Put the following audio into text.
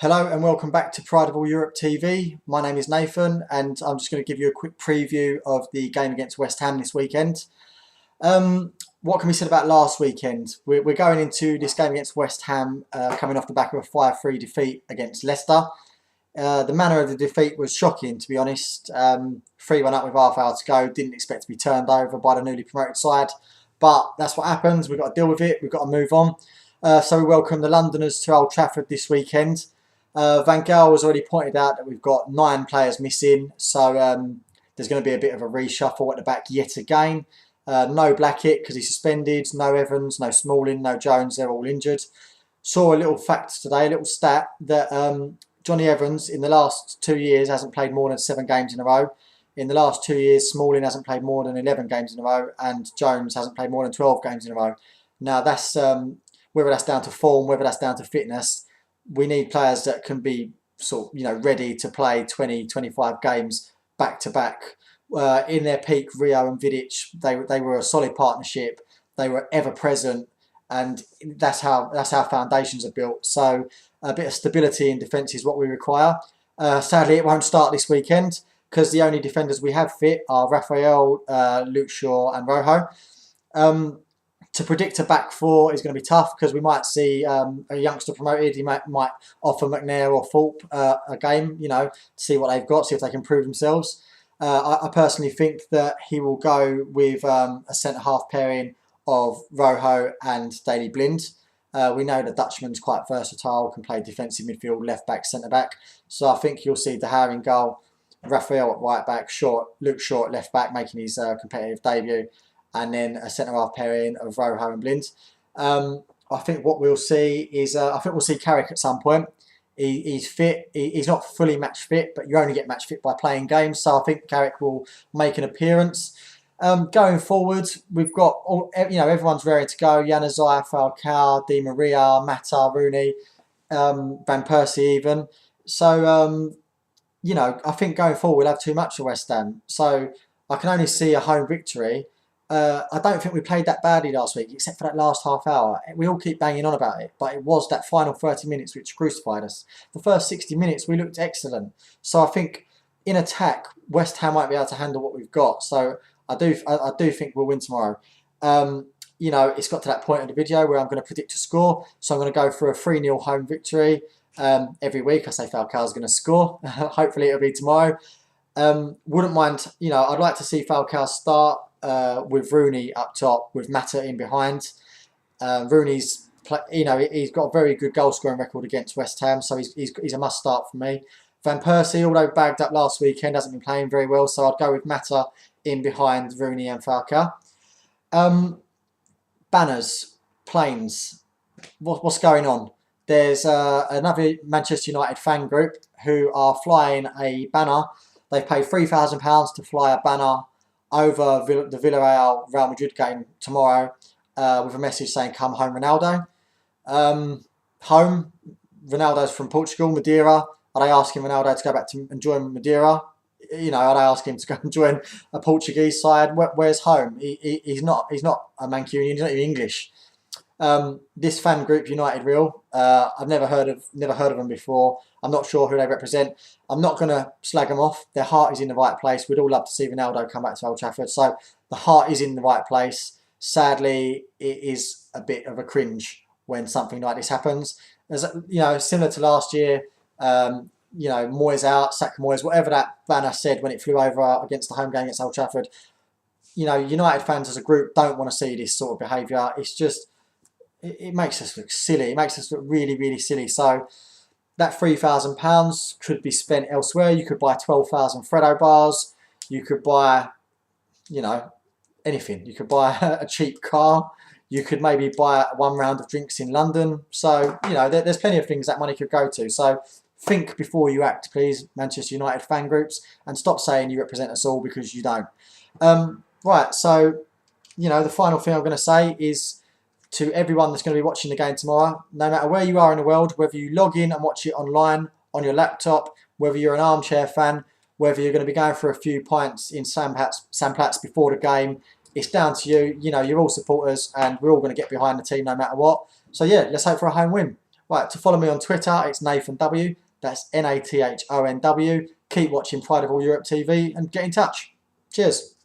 Hello and welcome back to Pride of All Europe TV. My name is Nathan and I'm just going to give you a quick preview of the game against West Ham this weekend. What can be said about last weekend? We're going into this game against West Ham coming off the back of a 5-3 defeat against Leicester. The manner of the defeat was shocking, to be honest. 3-1 up with half hour to go. Didn't expect to be turned over by the newly promoted side. But that's what happens. We've got to deal with it. We've got to move on. So we welcome the Londoners to Old Trafford this weekend. Van Gaal has already pointed out that we've got 9 players missing, so there's going to be a bit of a reshuffle at the back yet again. No Blackett because he's suspended, no Evans, no Smalling, no Jones, they're all injured. Saw a little fact today, a little stat, that Johnny Evans in the last 2 years hasn't played more than 7 games in a row. In the last 2 years, Smalling hasn't played more than 11 games in a row, and Jones hasn't played more than 12 games in a row. Now, that's whether that's down to form, whether that's down to fitness. We need players that can be ready to play 20, 25 games back to back. In their peak, Rio and Vidic, they were a solid partnership. They were ever present, and that's how foundations are built. So a bit of stability in defence is what we require. Sadly, it won't start this weekend because the only defenders we have fit are Raphael, Luke Shaw, and Rojo. To predict a back four is going to be tough because we might see a youngster promoted. He might offer McNair or Thorpe a game, to see what they've got, see if they can prove themselves. I personally think that he will go with a centre-half pairing of Rojo and Daley Blind. We know the Dutchman's quite versatile, can play defensive midfield, left-back, centre-back. So I think you'll see De Gea in goal, Raphael at right-back, Luke Shaw at left-back, making his competitive debut, and then a centre-half pairing of Rojo and Blind. I think what we'll see is, I think we'll see Carrick at some point. He's fit. He's not fully match fit, but you only get match fit by playing games. So I think Carrick will make an appearance. Going forward, we've got everyone's ready to go. Januzaj, Falcao, Di Maria, Mata, Rooney, Van Persie even. So I think going forward we'll have too much for West Ham. So I can only see a home victory. I don't think we played that badly last week, except for that last half hour. We all keep banging on about it, but it was that final 30 minutes which crucified us. The first 60 minutes, we looked excellent. So I think in attack, West Ham won't be able to handle what we've got. So I do think we'll win tomorrow. It's got to that point of the video where I'm going to predict a score. So I'm going to go for a 3-0 home victory. Every week I say Falcao's going to score. Hopefully it'll be tomorrow. Wouldn't mind, I'd like to see Falcao start with Rooney up top, with Mata in behind. Rooney's, he's got a very good goal scoring record against West Ham, so he's a must start for me. Van Persie, although bagged up last weekend, hasn't been playing very well, so I'd go with Mata in behind Rooney and Falcao. Banners, planes, what's going on? There's another Manchester United fan group who are flying a banner. They've paid £3,000 to fly a banner over the Villarreal-Real Madrid game tomorrow with a message saying, "Come home, Ronaldo." Home, Ronaldo's from Portugal, Madeira. Are they asking Ronaldo to go back and join Madeira? Are they asking him to go and join a Portuguese side? Where's home? He's not a Mancunian, he's not even English. This fan group, United Real, I've never heard of them before. I'm not sure who they represent. I'm not going to slag them off. Their heart is in the right place. We'd all love to see Ronaldo come back to Old Trafford. So the heart is in the right place. Sadly, it is a bit of a cringe when something like this happens. As similar to last year, Moyes out, sack Moyes, whatever that banner said when it flew over against the home game against Old Trafford. United fans as a group don't want to see this sort of behaviour. It's just, it makes us look silly. It makes us look really, really silly. So that £3,000 could be spent elsewhere. You could buy 12,000 Freddo bars. You could buy, anything. You could buy a cheap car. You could maybe buy 1 round of drinks in London. So, there's plenty of things that money could go to. So think before you act, please, Manchester United fan groups, and stop saying you represent us all, because you don't. Right, so, the final thing I'm going to say is, to everyone that's going to be watching the game tomorrow, no matter where you are in the world, whether you log in and watch it online, on your laptop, whether you're an armchair fan, whether you're going to be going for a few pints in Sandplatz before the game, it's down to you. You're all supporters and we're all going to get behind the team no matter what. So yeah, let's hope for a home win. Right, to follow me on Twitter, it's Nathan W. That's Nathonw. Keep watching Pride of All Europe TV and get in touch. Cheers.